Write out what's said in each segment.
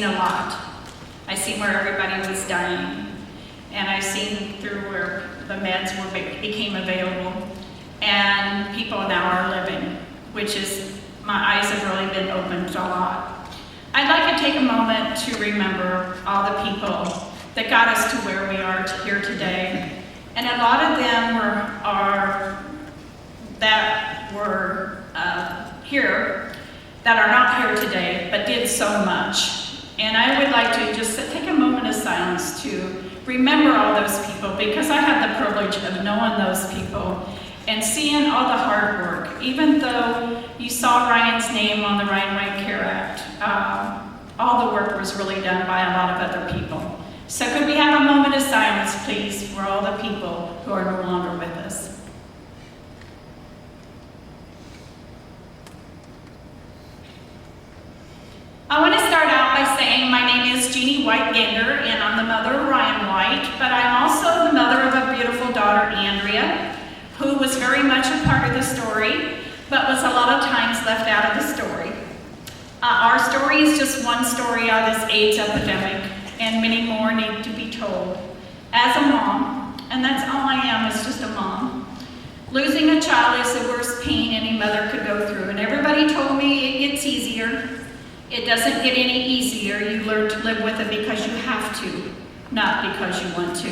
seen a lot. I seen where everybody was dying, and I seen through where the meds became available, and people now are living, which is, my eyes have really been opened a lot. I'd like to take a moment to remember all the people that got us to where we are here today. And a lot of them were here that are not here today, but did so much. And I would like to just take a moment of silence to remember all those people, because I had the privilege of knowing those people and seeing all the hard work. Even though you saw Ryan's name on the Ryan White Care Act, all the work was really done by a lot of other people. So could we have a moment of silence, please, for all the people who are no longer with us? I want to start out by saying my name is Jeanne White-Ginder, and I'm the mother of Ryan White, but I'm also the mother of a beautiful daughter, Andrea, who was very much a part of the story, but was a lot of times left out of the story. Our story is just one story of this AIDS epidemic, and many more need to be told. As a mom, and that's all I am, is just a mom, losing a child is the worst pain any mother could go through, and everybody told me it gets easier. It doesn't get any easier. You learn to live with it because you have to, not because you want to.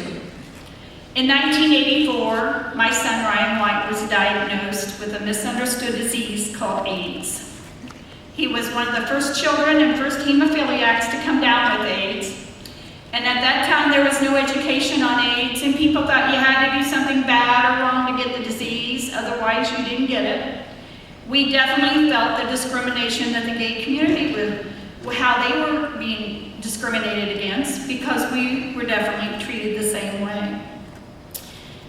In 1984, my son Ryan White was diagnosed with a misunderstood disease called AIDS. He was one of the first children and first hemophiliacs to come down with AIDS. And at that time, there was no education on AIDS, and people thought you had to do something bad or wrong to get the disease, otherwise you didn't get it. We definitely felt the discrimination that the gay community how they were being discriminated against, because we were definitely treated the same way.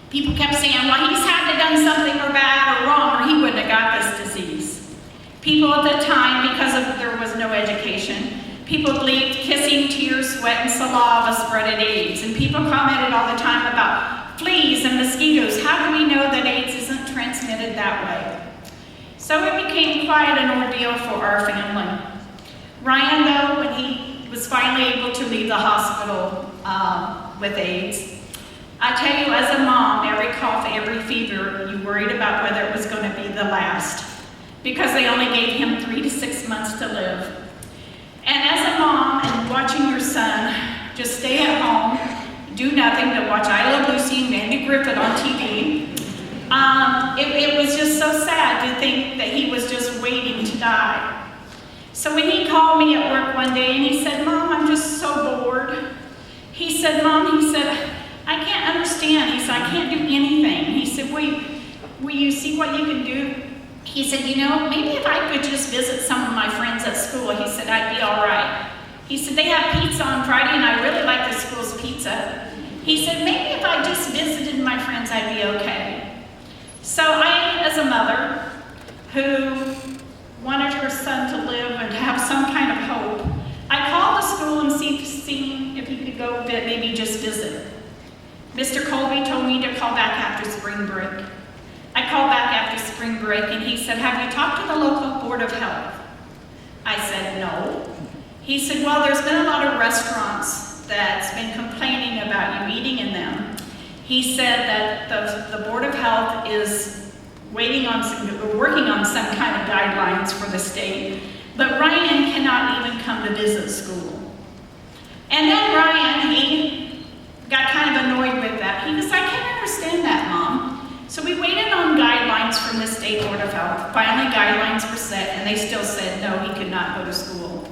People kept saying, well, he's had to done something or bad or wrong, or he wouldn't have got this disease. People at the time, because there was no education, people believed kissing, tears, sweat, and saliva spreaded AIDS. And people commented all the time about fleas and mosquitoes. How do we know that AIDS isn't transmitted that way? So it became quite an ordeal for our family. Ryan, though, when he was finally able to leave the hospital with AIDS, I tell you, as a mom, every cough, every fever, you worried about whether it was going to be the last, because they only gave him 3 to 6 months to live. And as a mom, and watching your son just stay at home, do nothing but watch I Love Lucy and Andy Griffith on TV, it was just so sad to think that he was just waiting to die. So when he called me at work one day and he said, Mom, I'm just so bored. He said, Mom, I can't understand. He said, I can't do anything. He said, will you see what you can do? He said, maybe if I could just visit some of my friends at school, he said, I'd be all right. He said, they have pizza on Friday, and I really like the school's pizza. He said, maybe if I just visited my friends, I'd be okay. So I, as a mother who wanted her son to live and have some kind of hope, I called the school and seen if he could go maybe just visit. Mr. Colby told me to call back after spring break. I called back after spring break, and he said, have you talked to the local Board of Health? I said, no. He said, well, there's been a lot of restaurants that's been complaining about you eating in them. He said that the Board of Health is working on some kind of guidelines for the state, but Ryan cannot even come to visit school. And then Ryan, he got kind of annoyed with that. He was like, I can't understand that, Mom. So we waited on guidelines from the State Board of Health. Finally, guidelines were set, and they still said no, he could not go to school.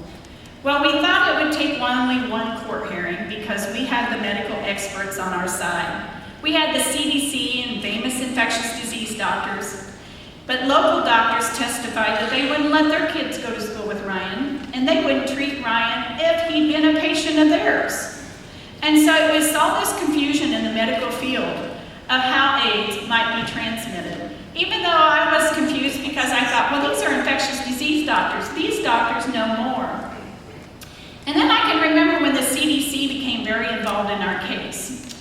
Well, we thought it would take only one court hearing because we had the medical experts on our side. We had the CDC and famous infectious disease doctors, but local doctors testified that they wouldn't let their kids go to school with Ryan, and they wouldn't treat Ryan if he'd been a patient of theirs. And so it was all this confusion in the medical field of how AIDS might be transmitted. Even though I was confused because I thought, well, these are infectious disease doctors. These doctors know more. And then I can remember when the CDC became very involved in our case.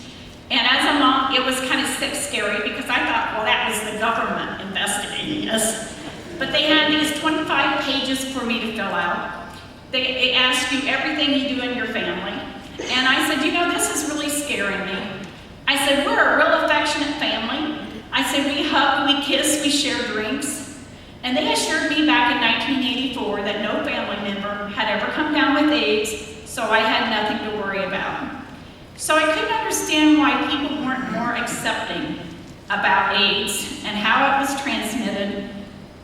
And as a mom, it was kind of scary because I thought, well, that was the government investigating us. But they had these 25 pages for me to fill out. They ask you everything you do in your family. And I said, you know, this is really scaring me. I said, we're a real affectionate family. I said, we hug, we kiss, we share drinks. And they assured me back in 1984 that no family member had ever come down with AIDS, so I had nothing to worry about. So I couldn't understand why people weren't more accepting about AIDS and how it was transmitted,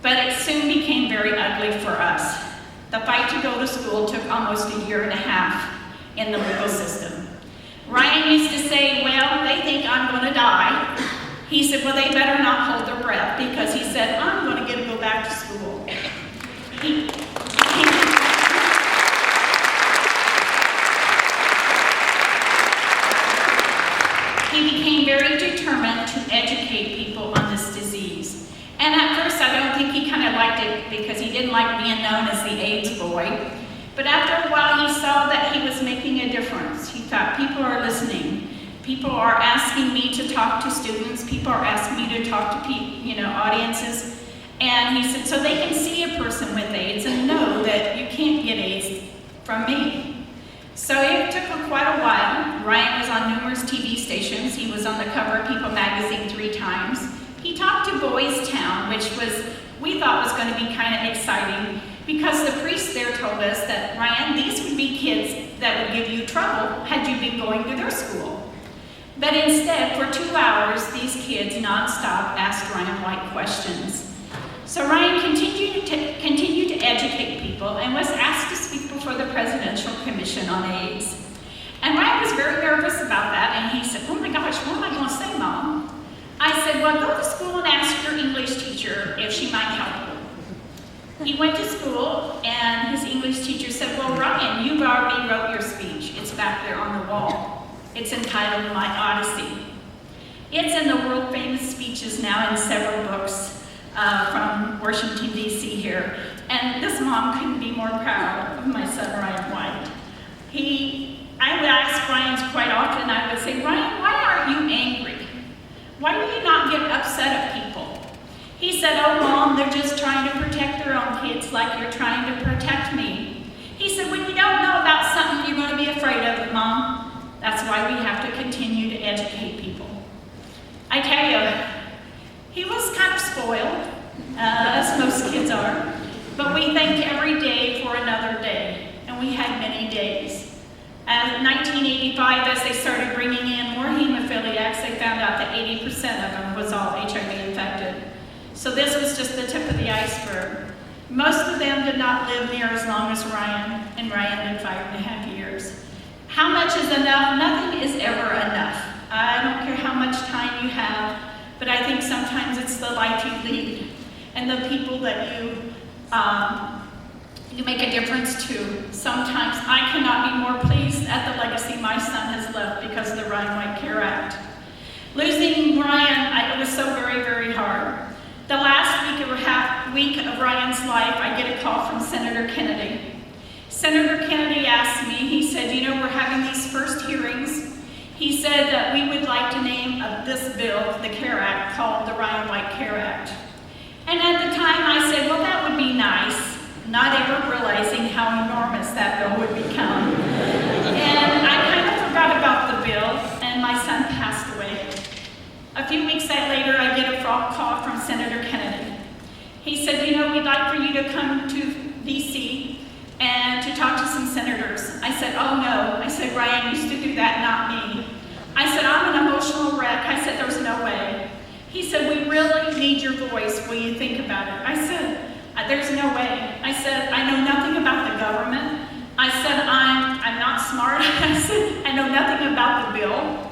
but it soon became very ugly for us. The fight to go to school took almost a year and a half in the legal system. Ryan used to say, well, they think I'm going to die. He said, well, they better not hold their breath, because he said, I'm going to get to go back to school. He became very determined to educate people on this disease. And at first, I don't think he kind of liked it because he didn't like being known as the AIDS boy. But after a while, he saw that he was making a difference. He thought, people are listening. People are asking me to talk to students. People are asking me to talk to audiences. And he said, so they can see a person with AIDS and know that you can't get AIDS from me. So it took quite a while. Ryan was on numerous TV stations. He was on the cover of People magazine 3 times. He talked to Boys Town, which we thought was going to be kind of exciting, because the priest there told us that, Ryan, these would be kids that would give you trouble had you been going to their school. But instead, for 2 hours, these kids nonstop asked Ryan White questions. So Ryan continued to educate people and was asked to speak before the Presidential Commission on AIDS. And Ryan was very nervous about that, and he said, oh my gosh, what am I going to say, Mom? I said, well, go to school and ask your English teacher if she might help you. He went to school, and his English teacher said, well, Ryan, you've already wrote your speech. It's back there on the wall. It's entitled My Odyssey. It's in the world-famous speeches now in several books from Washington, D.C. here. And this mom couldn't be more proud of my son, Ryan White. I would ask Ryan quite often, I would say, Ryan, why aren't you angry? Why do you not get upset at people? He said, oh, Mom, they're just trying to protect their own kids like you're trying to protect me. He said, when you don't know about something, you're going to be afraid of it, Mom. That's why we have to continue to educate people. I tell you, he was kind of spoiled, as most kids are, but we thank every day for another day, and we had many days. In 1985, as they started bringing in more hemophiliacs, they found out that 80% of them was all HIV infected. So this was just the tip of the iceberg. Most of them did not live near as long as Ryan, and Ryan lived 5.5 years. How much is enough? Nothing is ever enough. I don't care how much time you have, but I think sometimes it's the life you lead and the people that you make a difference to. Sometimes I cannot be more pleased at the legacy my son has left because of the Ryan White Care Act. Losing Ryan, it was so very, very hard. The last week of Ryan's life, I get a call from Senator Kennedy. Senator Kennedy asked me, he said, you know, we're having these first hearings. He said that we would like to name this bill, the CARE Act, called the Ryan White Care Act. And at the time I said, well, that would be nice, not ever realizing how enormous that bill would become. And I kind of forgot about the bill, and my son passed away. A few weeks later, I get a call from Senator Kennedy. He said, you know, we'd like for you to come to D.C. and to talk to some senators. I said, oh no. I said, Ryan used to do that, not me. I said, I'm an emotional wreck. I said, there's no way. He said, we really need your voice. Will you think about it? I said, there's no way. I said, I know nothing about the government. I said, I'm not smart. I said, I know nothing about the bill.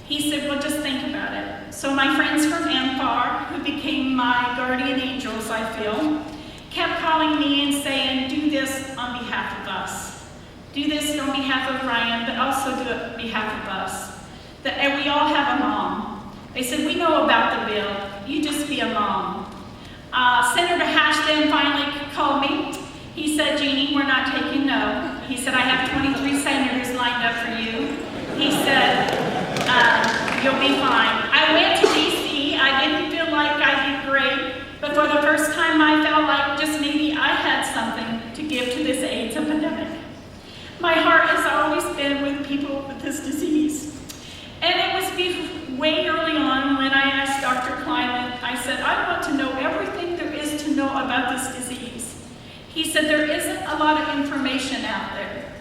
He said, well, just think about it. So my friends from AMFAR, who became my guardian angels, I feel, kept calling me and saying, do this on behalf of us. Do this on behalf of Ryan, but also do it on behalf of us. And we all have a mom. They said, we know about the bill. You just be a mom. Senator Ashton finally called me. He said, Jeannie, we're not taking no. He said, I have 23 senators lined up for you. He said, you'll be fine. I went to D.C. I didn't feel like I did great, but for the first time I felt like just maybe I had something to give to this AIDS epidemic. My heart has always been with people with this disease. And it was way early on when I asked Dr. Kleiman, I said, I want to know everything there is to know about this disease. He said, there isn't a lot of information out there.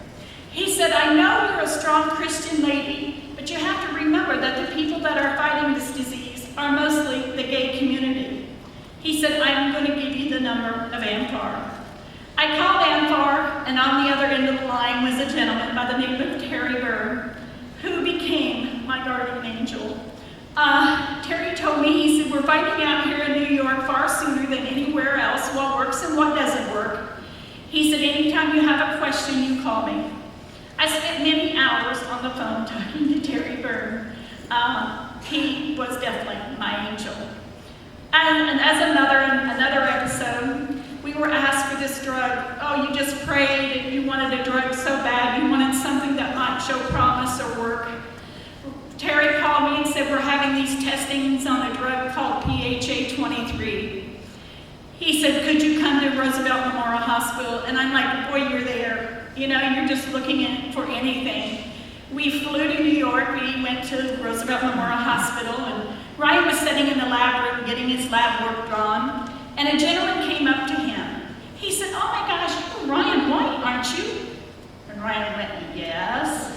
He said, I know you're a strong Christian lady, but you have to remember that the people that are fighting this disease are mostly the gay community. He said, I'm going to give you the number of AMFAR. I called AMFAR, and on the other end of the line was a gentleman by the name of Terry Byrne, who became my guardian angel. Terry told me, he said, we're fighting out here in New York far sooner than anywhere else, what works and what doesn't work. He said, anytime you have a question, you call me. I spent many hours on the phone talking to Terry Byrne. He was definitely my angel. And as another episode, we were asked for this drug. Oh, you just prayed and you wanted a drug so bad. You wanted something that might show promise or work. Terry called me and said, we're having these testings on a drug called PHA-23. He said, could you come to Roosevelt Memorial Hospital? And I'm like, boy, you're there. You know, you're just looking for anything. We flew to New York. We went to Roosevelt Memorial Hospital, and Ryan was sitting in the lab room getting his lab work drawn, and a gentleman came up to him. He said, oh my gosh, you're Ryan White, aren't you? And Ryan went, yes.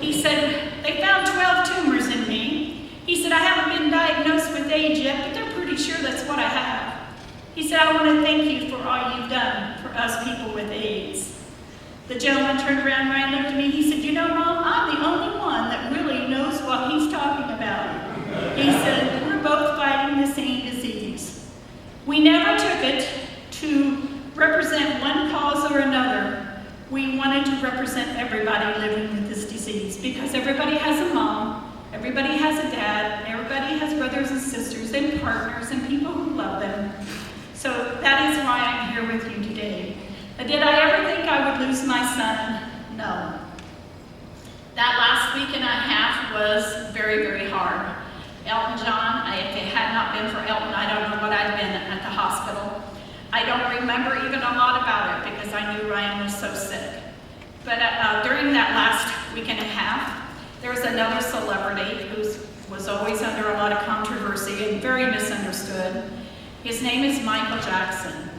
He said, they found 12 tumors in me. He said, I haven't been diagnosed with AIDS yet, but they're pretty sure that's what I have. He said, I want to thank you for all you've done for us people with AIDS. The gentleman turned around, Ryan looked at me, he said, you know, Mom, I'm the only one that really knows what he's talking about. He said, we're both fighting the same disease. We never took it to represent one cause or another. We wanted to represent everybody living with this disease because everybody has a mom, everybody has a dad, everybody has brothers and sisters and partners and people who love them. So that is why I'm here with you today. Did I ever think I would lose my son? No. That last week and a half was very, very hard. Elton John, if it had not been for Elton, I don't know what I'd been at the hospital. I don't remember even a lot about it because I knew Ryan was so sick. But during that last week and a half, there was another celebrity who was always under a lot of controversy and very misunderstood. His name is Michael Jackson.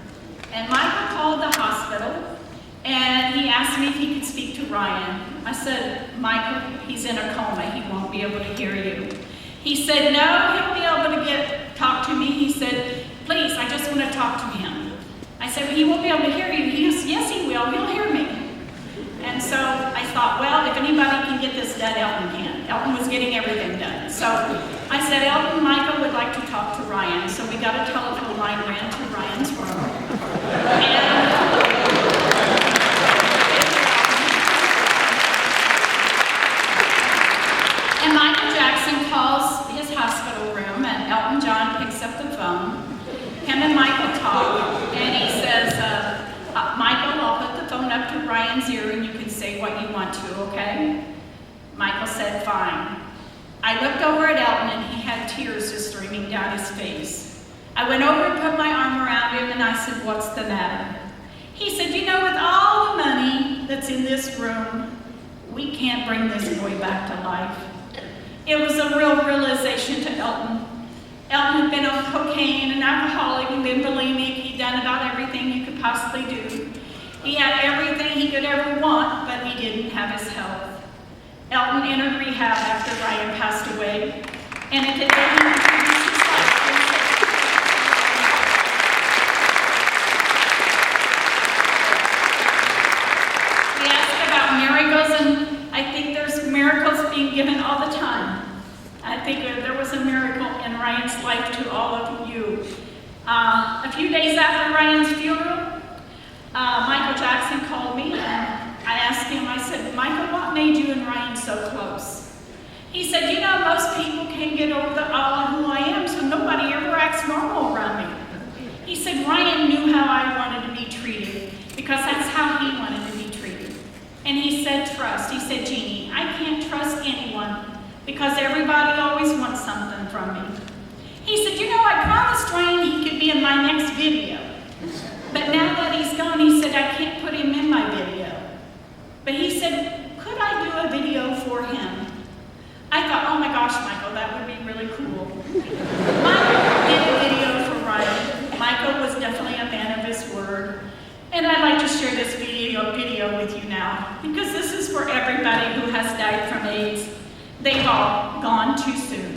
And Michael called the hospital, and he asked me if he could speak to Ryan. I said, Michael, he's in a coma. He won't be able to hear you. He said, no, he'll be able to talk to me. He said, please, I just want to talk to him. I said, well, he won't be able to hear you. He goes, yes, he will. He'll hear me. And so I thought, well, if anybody can get this done, Elton can. Elton was getting everything done. So I said, Elton, Michael would like to talk to Ryan. So we got a telephone line, ran to Ryan's room. And Michael Jackson calls his hospital room, and Elton John picks up the phone. Him and Michael talk, and he says, Michael, I'll put the phone up to Ryan's ear, and you can say what you want to, okay? Michael said, fine. I looked over at Elton, and he had tears just streaming down his face. I went over and put my arm around him, and I said, what's the matter? He said, you know, with all the money that's in this room, we can't bring this boy back to life. It was a real realization to Elton. Elton had been on cocaine and alcoholic and been bulimic. He'd done about everything you could possibly do. He had everything he could ever want, but he didn't have his health. Elton entered rehab after Ryan passed away, and it had been introduced his life. We asked about miracles, and I think there's miracles being given all the time. I think there was a miracle in Ryan's life to all of you. A few days after Ryan's funeral, Michael Jackson called me, and I asked him, I said, Michael, what made you and Ryan so close? He said, you know, most people can't get over all of who I am, so nobody ever acts normal around me. He said, Ryan knew how I wanted to be treated, because that's how he wanted to be treated. And he said, trust. He said, Jeannie, I can't trust anyone, because everybody always wants something from me. He said, you know, I promised Ryan he could be in my next video. But now that he's gone, he said, I can't put him in my video. But he said, really cool. Michael did a video for Ryan. Michael was definitely a man of his word. And I'd like to share this video with you now, because this is for everybody who has died from AIDS. They've all gone too soon.